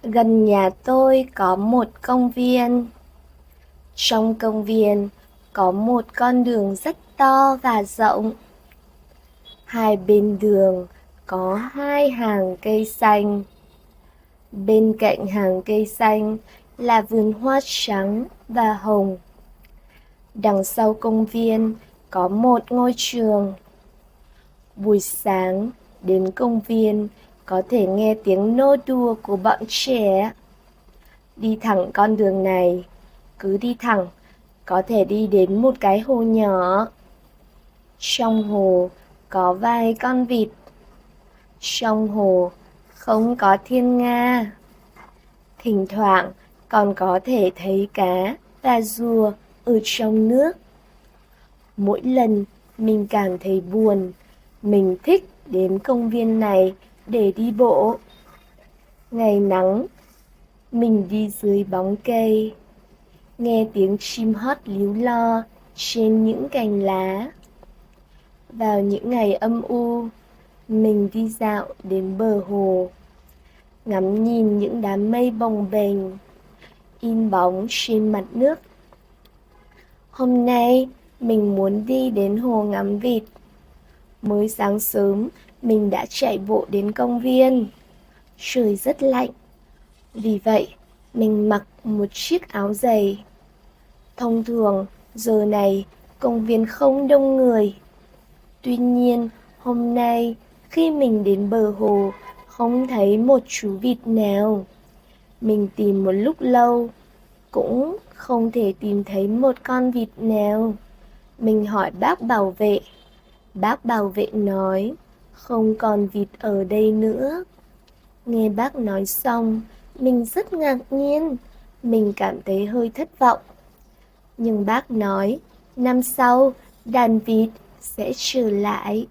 Gần nhà tôi có một công viên. Trong công viên có một con đường rất to và rộng. Hai bên đường có hai hàng cây xanh. Bên cạnh hàng cây xanh là vườn hoa trắng và hồng. Đằng sau công viên có một ngôi trường. Buổi sáng đến công viên có thể nghe tiếng nô đùa của bọn trẻ. Đi thẳng con đường này, cứ đi thẳng, có thể đi đến một cái hồ nhỏ. Trong hồ có vài con vịt. Trong hồ không có thiên nga. Thỉnh thoảng còn có thể thấy cá và rùa ở trong nước. Mỗi lần mình cảm thấy buồn, mình thích đến công viên này để đi bộ. Ngày nắng, mình đi dưới bóng cây, nghe tiếng chim hót líu lo trên những cành lá. Vào những ngày âm u, mình đi dạo đến bờ hồ, ngắm nhìn những đám mây bồng bềnh, in bóng trên mặt nước. Hôm nay, mình muốn đi đến hồ ngắm vịt. Mới sáng sớm, mình đã chạy bộ đến công viên. Trời rất lạnh, vì vậy mình mặc một chiếc áo dày. Thông thường, giờ này công viên không đông người. Tuy nhiên, hôm nay khi mình đến bờ hồ, không thấy một chú vịt nào. Mình tìm một lúc lâu, cũng không thể tìm thấy một con vịt nào. Mình hỏi bác bảo vệ. Bác bảo vệ nói, không còn vịt ở đây nữa. Nghe bác nói xong, mình rất ngạc nhiên. Mình cảm thấy hơi thất vọng. Nhưng bác nói, năm sau, đàn vịt sẽ trở lại.